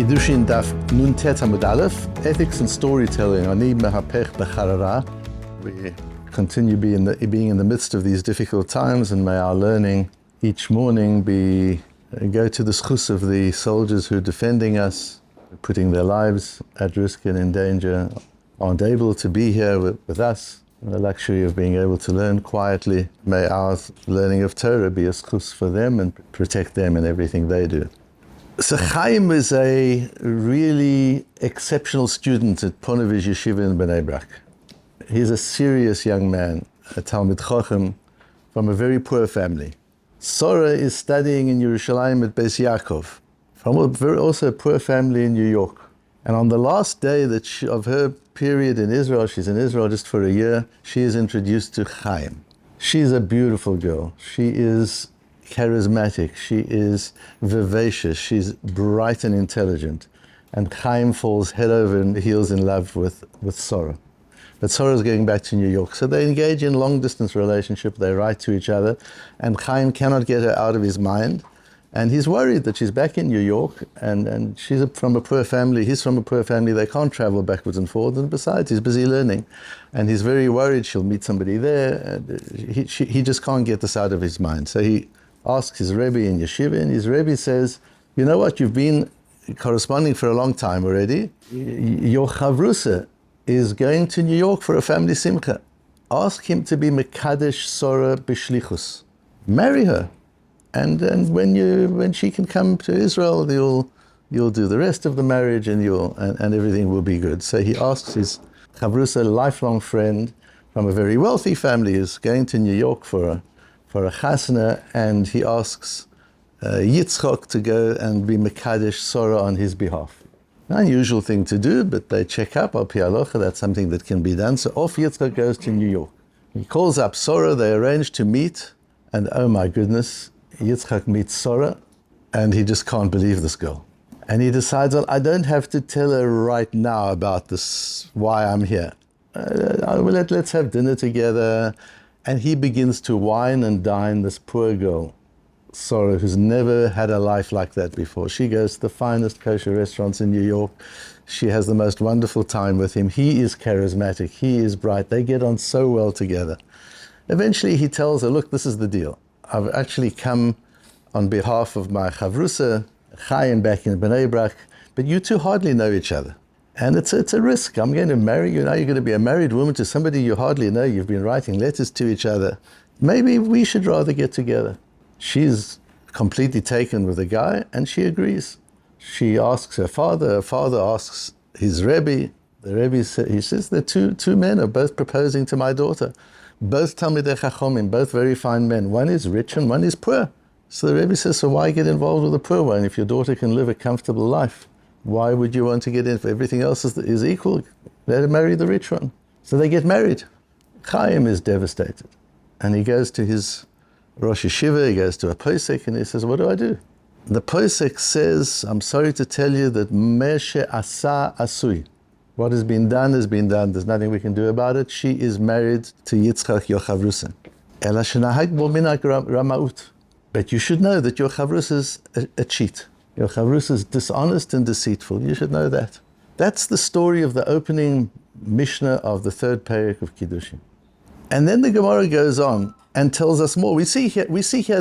Kiddushin Daf Nun Tet Amud Aleph, Ethics and Storytelling. Ani מהפך בחררה. We continue being in the midst of these difficult times, and may our learning each morning go to the schus of the soldiers who are defending us, putting their lives at risk and in danger, aren't able to be here with us, the luxury of being able to learn quietly. May our learning of Torah be a schus for them and protect them in everything they do. So Chaim is a really exceptional student at Ponevezh Yeshiva in Bnei Brak. He's a serious young man, a Talmud Chochem from a very poor family. Sora is studying in Yerushalayim at Beis Yaakov, from also a poor family in New York. And on the last day of her period in Israel, she's in Israel just for a year, she is introduced to Chaim. She's a beautiful girl. She is charismatic, she is vivacious, she's bright and intelligent. And Chaim falls head over heels in love with Sora. But Sora's going back to New York. So they engage in long distance relationship, they write to each other, and Chaim cannot get her out of his mind. And he's worried that she's back in New York, and she's from a poor family, he's from a poor family, they can't travel backwards and forwards, and besides, he's busy learning. And he's very worried she'll meet somebody there, and he just can't get this out of his mind. So he asks his Rebbe in Yeshiva, and his Rebbe says, you know what, you've been corresponding for a long time already. Your chavrusa is going to New York for a family simcha. Ask him to be mekadesh Sora b'shlichus. Marry her. And when she can come to Israel, you'll do the rest of the marriage, and everything will be good. So he asks his chavrusa, lifelong friend from a very wealthy family, who's going to New York for a chasna, and he asks Yitzchok to go and be mekadesh Sora on his behalf. An unusual thing to do, but they check up, al pi halacha, that's something that can be done. So off Yitzchok goes to New York. He calls up Sora, they arrange to meet, and oh my goodness, Yitzchak meets Sora, and he just can't believe this girl. And he decides, well, I don't have to tell her right now about this, why I'm here. Let's have dinner together. And he begins to wine and dine this poor girl, Sora, who's never had a life like that before. She goes to the finest kosher restaurants in New York. She has the most wonderful time with him. He is charismatic. He is bright. They get on so well together. Eventually he tells her, look, this is the deal. I've actually come on behalf of my chavrusa, Chaim, back in Bnei Brak, but you two hardly know each other. And it's a risk. I'm going to marry you. Now you're going to be a married woman to somebody you hardly know. You've been writing letters to each other. Maybe we should rather get together. She's completely taken with the guy, and she agrees. She asks her father asks his Rebbe. The Rebbe says, the two men are both proposing to my daughter. Both Talmidei Chachomim, both very fine men. One is rich and one is poor. So the Rebbe says, so why get involved with the poor one if your daughter can live a comfortable life? Why would you want to get in if everything else is equal? Let her marry the rich one. So they get married. Chaim is devastated. And he goes to his Rosh Yeshiva, he goes to a posek, and he says, what do I do? The posek says, I'm sorry to tell you that Meshe Asa Asui. What has been done has been done. There's nothing we can do about it. She is married to Yitzchak, your chavrusa. Ela shenahag bo minak ramaut. But you should know that your chavrusa is a cheat. Your chavrusa is dishonest and deceitful. You should know that. That's the story of the opening Mishnah of the third parak of Kiddushin. And then the Gemara goes on and tells us more. We see here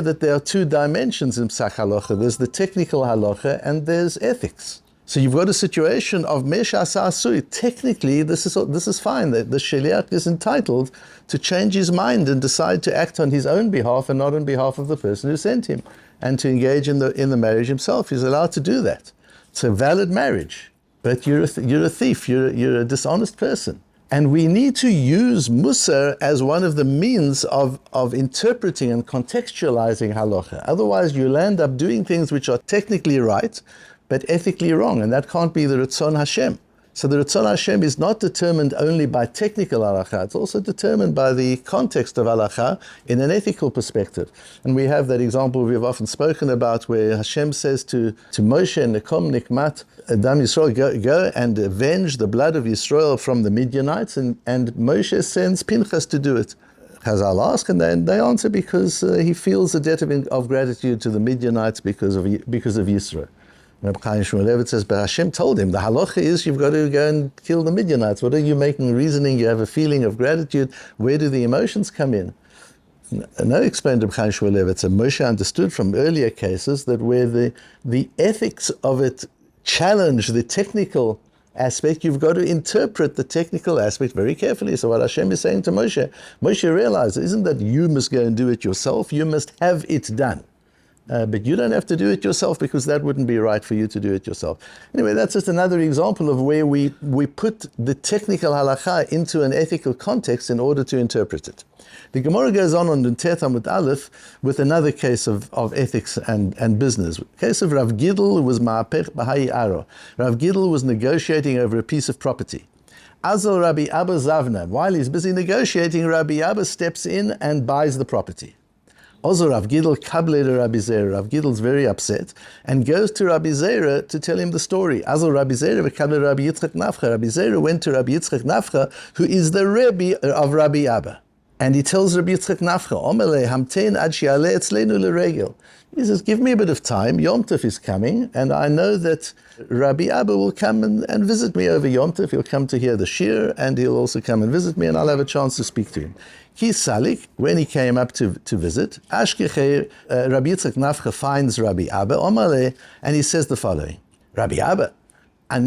that there are two dimensions in Psak Halacha. There's the technical halacha and there's ethics. So you've got a situation of Mesh Asa Asui. Technically, this is fine. The sheliach is entitled to change his mind and decide to act on his own behalf and not on behalf of the person who sent him, and to engage in the marriage himself. He's allowed to do that. It's a valid marriage, but you're a thief. You're a dishonest person. And we need to use Musar as one of the means of interpreting and contextualizing halacha. Otherwise, you'll end up doing things which are technically right, but ethically wrong, and that can't be the Ratzon Hashem. So the Ratzon Hashem is not determined only by technical halacha, it's also determined by the context of halacha in an ethical perspective. And we have that example we've often spoken about where Hashem says to Moshe, Nekom Nikmat Adam Yisrael, go and avenge the blood of Yisrael from the Midianites, and Moshe sends Pinchas to do it. Chazal ask, and they answer because he feels a debt of gratitude to the Midianites because of Yisrael. Rabbi Chaim Shmulevitz says, but Hashem told him, the halacha is you've got to go and kill the Midianites. What are you making reasoning? You have a feeling of gratitude. Where do the emotions come in? No, explained Rabbi Chaim Shmulevitz, and Moshe understood from earlier cases that where the ethics of it challenge the technical aspect, you've got to interpret the technical aspect very carefully. So what Hashem is saying to Moshe, Moshe realized, isn't that you must go and do it yourself, you must have it done. But you don't have to do it yourself because that wouldn't be right for you to do it yourself. Anyway, that's just another example of where we put the technical halakha into an ethical context in order to interpret it. The Gemara goes on Tet Amud Aleph with another case of ethics and business. The case of Rav Gidl, who was Ma'apech B'hai Aro. Rav Gidl was negotiating over a piece of property. Azal Rabbi Abba Zavna. While he's busy negotiating, Rabbi Abba steps in and buys the property. Also, Rav Gidl kable to Rabbi Zera. Rav Gidl's very upset and goes to Rabbi Zera to tell him the story. Also, Rabbi Zera kable Rabbi Yitzchak Nafcha. Rabbi Zera went to Rabbi Yitzchak Nafcha, who is the Rebbe of Rabbi Abba. And he tells Rabbi Yitzchak Nafcha, Omeleh hamtein ad she'aleh etzleinu l'regel. He says, give me a bit of time. Yom Tov is coming, and I know that Rabbi Abba will come and visit me over Yom Tov. He'll come to hear the shiur, and he'll also come and visit me, and I'll have a chance to speak to him. Ki Salik, when he came up to visit, Ashkeche, Rabbi Yitzchak Nafcha finds Rabbi Abba, Omaleh, and he says the following, Rabbi Abba, there's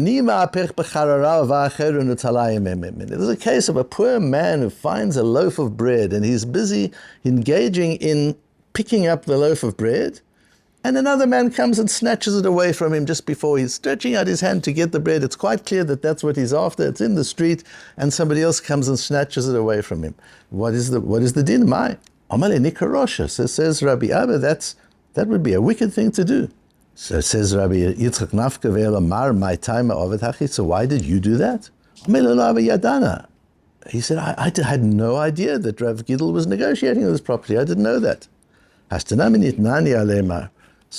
a case of a poor man who finds a loaf of bread, and he's busy engaging in picking up the loaf of bread, and another man comes and snatches it away from him just before he's stretching out his hand to get the bread. It's quite clear that that's what he's after. It's in the street, and somebody else comes and snatches it away from him. What is the din? My Amale Nikarosha, says Rabbi Abba, that would be a wicked thing to do. So says Rabbi Yitzchak Nafka ve'elamar my time of it hachi. So why did you do that? He said, I had no idea that Rav Gidl was negotiating this property. I didn't know that. So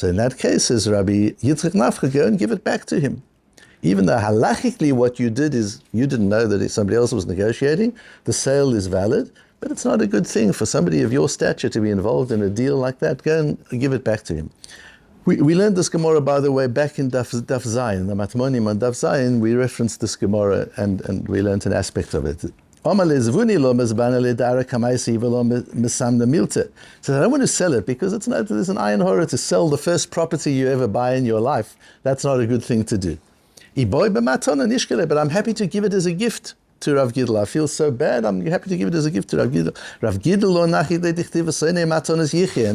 in that case, says Rabbi Yitzchak Nafka, go and give it back to him. Even though halachically what you did is you didn't know that somebody else was negotiating, the sale is valid, but it's not a good thing for somebody of your stature to be involved in a deal like that. Go and give it back to him. We learned this Gemara, by the way, back in Daf Zayin, the Matmonim on Daf Zayin. We referenced this Gemara and we learned an aspect of it. So I don't want to sell it because there's an iron horror to sell the first property you ever buy in your life. That's not a good thing to do. But I'm happy to give it as a gift to Rav Gidl. I feel so bad, I'm happy to give it as a gift to Rav Gidl. Rav Gidl and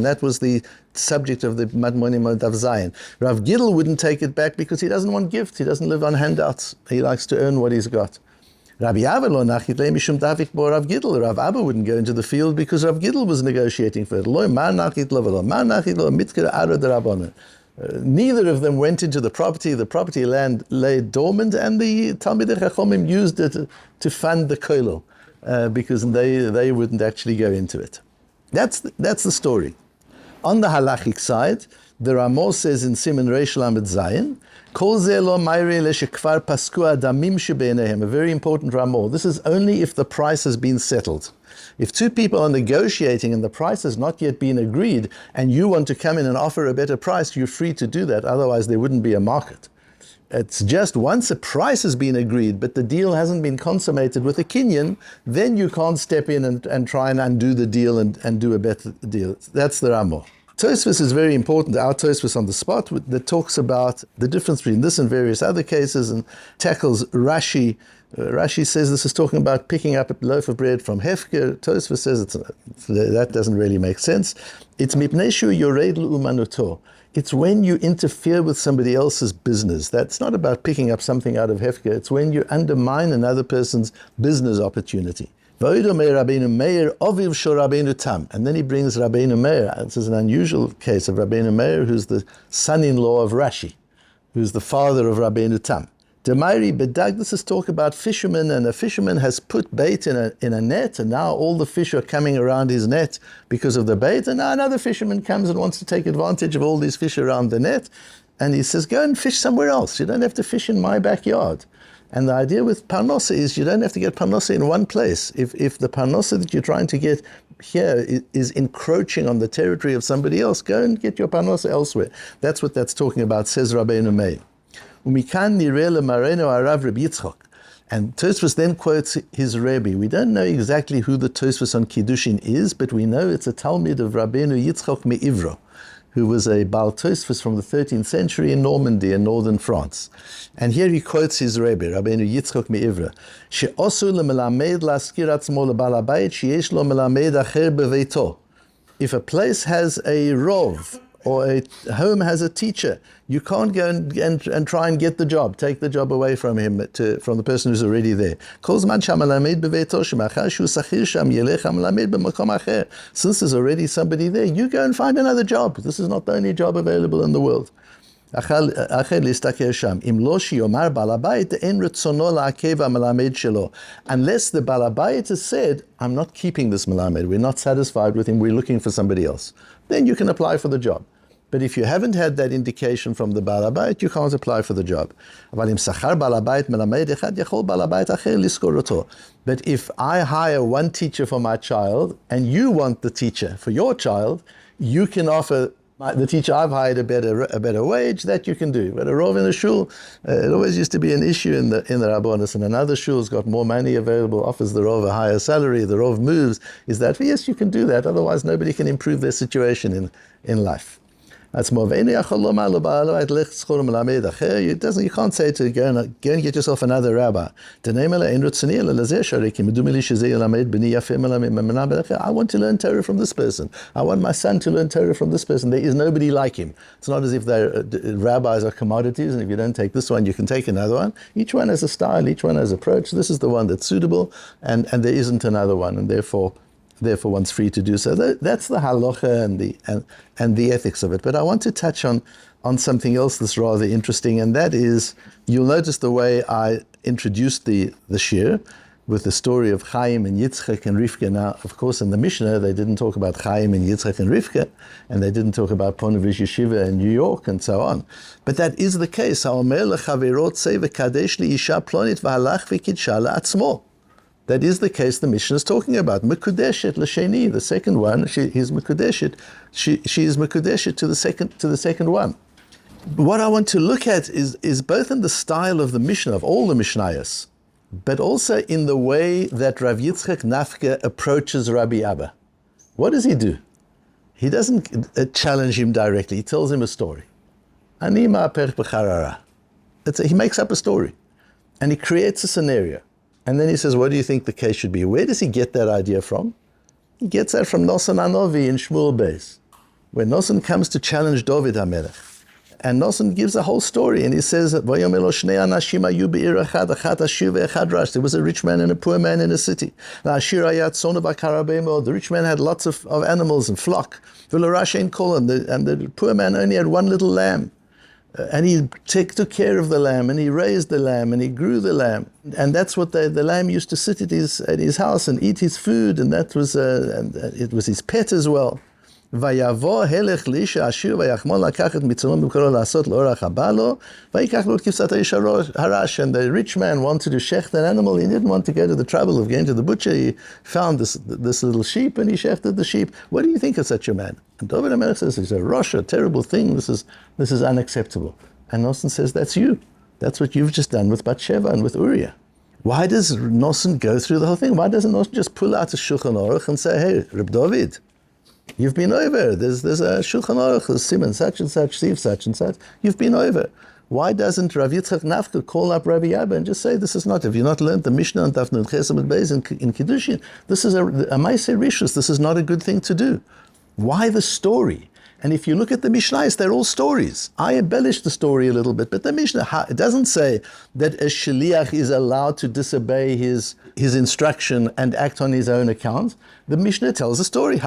that was the subject of the Matmonim of Zayin. Rav Gidl wouldn't take it back because he doesn't want gifts. He doesn't live on handouts. He likes to earn what he's got. Rabbi Abba lo nachit le mishum davik bo Rav Gidl. Rav Abba wouldn't go into the field because Rav Gidl was negotiating for it. Lo ma nachit lo v'lo ma nachit lo mitkar ara d'Rabbanan. Neither of them went into the property. The property land lay dormant, and the Talmidei Chachomim used it to fund the kollel because they wouldn't actually go into it. That's the story. On the halachic side, the Ramah says in Siman Reish Lamed Zayin, a very important Ramah. This is only if the price has been settled. If two people are negotiating and the price has not yet been agreed, and you want to come in and offer a better price, you're free to do that. Otherwise, there wouldn't be a market. It's just once a price has been agreed, but the deal hasn't been consummated with a kinyan, then you can't step in and try and undo the deal and do a better deal. That's the Ramah. Tosfos is very important, our Tosfos on the spot, that talks about the difference between this and various other cases and tackles Rashi. Rashi says this is talking about picking up a loaf of bread from Hefker. Tosfos says that doesn't really make sense. It's mipneshu yored l'umanuto. It's when you interfere with somebody else's business. That's not about picking up something out of Hefker. It's when you undermine another person's business opportunity. And then he brings Rabbeinu Meir. This is an unusual case of Rabbeinu Meir, who's the son-in-law of Rashi, who's the father of Rabbeinu Tam. Demairi Bedag, this is talk about fishermen, and a fisherman has put bait in a net, and now all the fish are coming around his net because of the bait, and now another fisherman comes and wants to take advantage of all these fish around the net, and he says, go and fish somewhere else. You don't have to fish in my backyard. And the idea with parnasa is you don't have to get parnasa in one place. If the parnasa that you're trying to get here is encroaching on the territory of somebody else, go and get your parnasa elsewhere. That's what that's talking about, says Rabbeinu Meir. Umikan nireh lemarenu harav Rabbi Yitzchok. And Tosfos then quotes his Rebbe. We don't know exactly who the Tosfos on Kiddushin is, but we know it's a Talmud of Rabbeinu Yitzchok me'Ivro, who was a Baal Tosfos from the 13th century in Normandy in northern France. And here he quotes his Rebbe, Rabbeinu Yitzchok me'Ivro, she'osu lemelamed laskir atzmo lebal habayit sheyesh lo melamed acher beveito. If a place has a rov, or a home has a teacher, you can't go and try and get the job, take the job away from him, from the person who's already there. Since there's already somebody there, you go and find another job. This is not the only job available in the world. Unless the Balabayit has said, I'm not keeping this Melamed, we're not satisfied with him, we're looking for somebody else, then you can apply for the job. But if you haven't had that indication from the Balabayit, you can't apply for the job. But if I hire one teacher for my child, and you want the teacher for your child, you can offer the teacher I've hired a better wage. That you can do. But a rov in a shul, it always used to be an issue in the Rabbonos, and another shul's got more money available, offers the rov a higher salary, the rov moves. Is that, yes, you can do that, otherwise nobody can improve their situation in life. That's more. You can't say to go and get yourself another rabbi. I want to learn Torah from this person. I want my son to learn Torah from this person. There is nobody like him. It's not as if rabbis are commodities, and if you don't take this one, you can take another one. Each one has a style, each one has an approach. This is the one that's suitable, and there isn't another one, and therefore one's free to do so. That's the halacha and the ethics of it. But I want to touch on something else that's rather interesting, and that is, you'll notice the way I introduced the shiur with the story of Chaim and Yitzchak and Rivka. Now, of course, in the Mishnah, they didn't talk about Chaim and Yitzchak and Rivka, and they didn't talk about Ponevezh Yeshiva in New York and so on. But that is the case. That is the case the Mishnah is talking about. Mekudeshet l'sheni, the second one, she is Mekudeshet. She is Mekudeshet to the second one. What I want to look at is both in the style of the Mishnah, of all the Mishnayos, but also in the way that Rav Yitzchak Nafka approaches Rabbi Abba. What does he do? He doesn't challenge him directly. He tells him a story. Ani מהפך בחררה. He makes up a story, and he creates a scenario. And then he says, what do you think the case should be? Where does he get that idea from? He gets that from Nosson Anovi in Shmuel Beis, where Nosson comes to challenge David HaMelech. And Nosson gives a whole story, and he says, there was a rich man and a poor man in a city. The rich man had lots of animals and flock. And the poor man only had one little lamb. And he took care of the lamb, and he raised the lamb, and he grew the lamb, and that's what the lamb used to sit at his house and eat his food, and that was and it was his pet as well. ויבוא הלך לאיש העשיר ויחמול לקחת מצונו במקורו לעשות לאורח הבא לו ויקח לו את כבשת האיש הרש. And the rich man wanted to shecht an animal. He didn't want to go to the trouble of going to the butcher. He found this little sheep, and he shechted the sheep. What do you think of such a man? And David HaMelech says, it's a rosh, a terrible thing. This is unacceptable. And Nosson says, that's you. That's what you've just done with Bathsheba and with Uriah. Why does Nosson go through the whole thing? Why doesn't Nosson just pull out a Shulchan Aruch and say, hey, Reb David, you've been over. There's a Shulchan Aruch, there's Simon such and such, Steve such and such. You've been over. Why doesn't Rav Yitzchak Nafka call up Rabbi Abba and just say, this is not, if you've not learned the Mishnah on Daf Yomi KIDDUSHIN in Kiddushin, this is a Maaseh Rishus, this is not a good thing to do. Why the story? And if you look at the Mishnayos, they're all stories. I embellished the story a little bit, but the Mishnah, it doesn't say that a shliach is allowed to disobey his instruction and act on his own account. The Mishnah tells a story.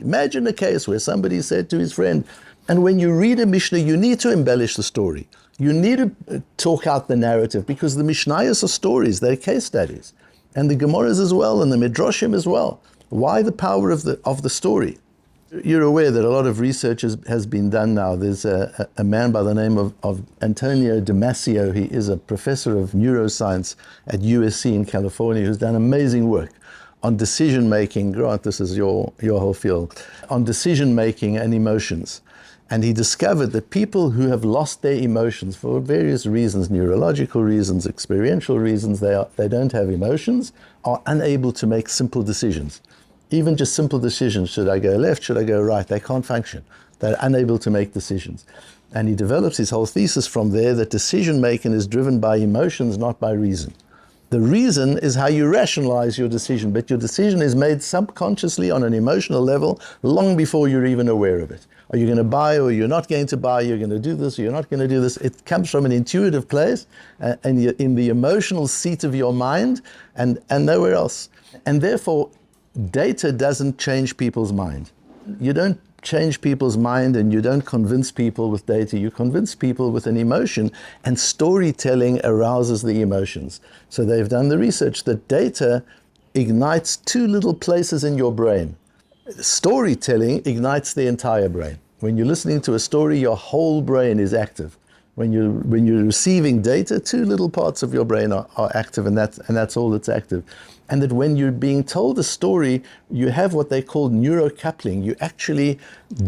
Imagine a case where somebody said to his friend, and when you read a Mishnah, you need to embellish the story. You need to talk out the narrative, because the Mishnayos are stories, they're case studies. And the Gemaras as well, and the Midrashim as well. Why the power of the story? You're aware that a lot of research has been done now. There's a man by the name of Antonio Damasio. He is a professor of neuroscience at USC in California who's done amazing work on decision-making. Grant, this is your whole field. On decision-making and emotions. And he discovered that people who have lost their emotions for various reasons, neurological reasons, experiential reasons, they don't have emotions, are unable to make simple decisions. Even just simple decisions, should I go left, should I go right, they can't function. They're unable to make decisions. And he develops his whole thesis from there that decision-making is driven by emotions, not by reason. The reason is how you rationalize your decision, but your decision is made subconsciously on an emotional level long before you're even aware of it. Are you going to buy or you're not going to buy? You're going to do this or you're not going to do this. It comes from an intuitive place and in the emotional seat of your mind and nowhere else. And therefore, data doesn't change people's mind. You don't change people's mind and you don't convince people with data. You convince people with an emotion, and storytelling arouses the emotions. So they've done the research that data ignites two little places in your brain. Storytelling ignites the entire brain. When you're listening to a story, your whole brain is active. When you're receiving data, two little parts of your brain are active, and that's all that's active. And that when you're being told a story, you have what they call neurocoupling. You actually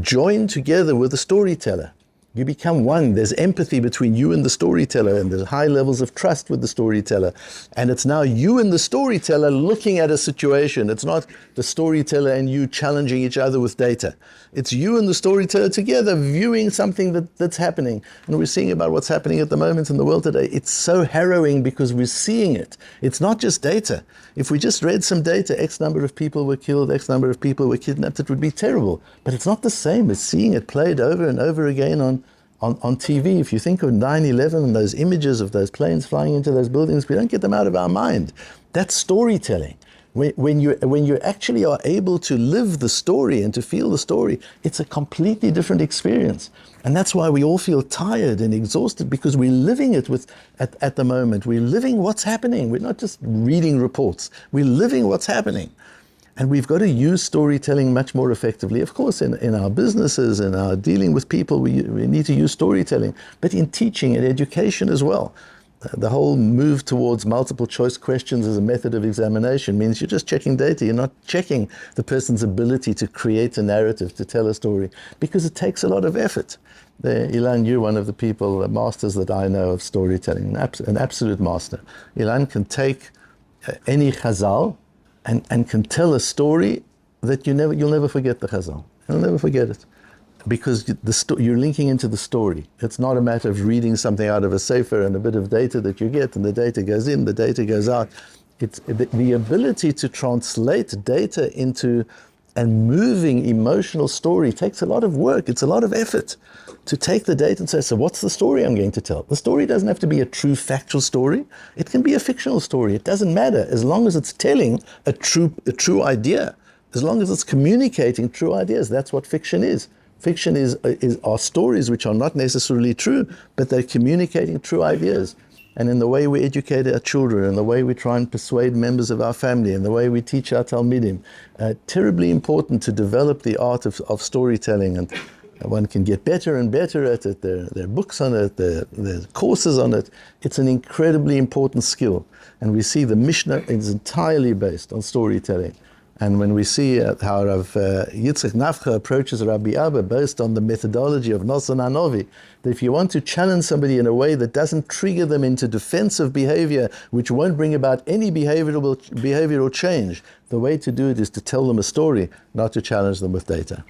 join together with the storyteller. You become one. There's empathy between you and the storyteller, and there's high levels of trust with the storyteller. And it's now you and the storyteller looking at a situation. It's not the storyteller and you challenging each other with data. It's you and the storyteller together viewing something that's happening. And we're seeing about what's happening at the moment in the world today. It's so harrowing because we're seeing it. It's not just data. If we just read some data, X number of people were killed, X number of people were kidnapped, it would be terrible. But it's not the same as seeing it played over and over again on TV. If you think of 9/11 and those images of those planes flying into those buildings, we don't get them out of our mind. That's storytelling. When you actually are able to live the story and to feel the story, it's a completely different experience. And that's why we all feel tired and exhausted, because we're living it at the moment. We're living what's happening. We're not just reading reports. We're living what's happening. And we've got to use storytelling much more effectively. Of course, in our businesses, in our dealing with people, we need to use storytelling, but in teaching and education as well. The whole move towards multiple choice questions as a method of examination means you're just checking data. You're not checking the person's ability to create a narrative, to tell a story, because it takes a lot of effort. Ilan, you're one of the people, the masters that I know of storytelling, an absolute master. Ilan can take any chazal and can tell a story that you'll never forget the chazal. You'll never forget it. Because you're linking into the story. It's not a matter of reading something out of a sefer and a bit of data that you get, and the data goes in, the data goes out. It's the ability to translate data into a moving emotional story takes a lot of work. It's a lot of effort to take the data and say, so what's the story I'm going to tell? The story doesn't have to be a true factual story. It can be a fictional story. It doesn't matter, as long as it's telling a true idea. As long as it's communicating true ideas. That's what fiction is. Fiction are stories which are not necessarily true, but they're communicating true ideas. And in the way we educate our children, in the way we try and persuade members of our family, in the way we teach our Talmudim, terribly important to develop the art of storytelling. And one can get better and better at it. There are books on it, there are courses on it. It's an incredibly important skill. And we see the Mishnah is entirely based on storytelling. And when we see how Rav Yitzchak Nafcha approaches Rabbi Abba based on the methodology of Nosson Hanovi, that if you want to challenge somebody in a way that doesn't trigger them into defensive behavior, which won't bring about any behavioral change, the way to do it is to tell them a story, not to challenge them with data.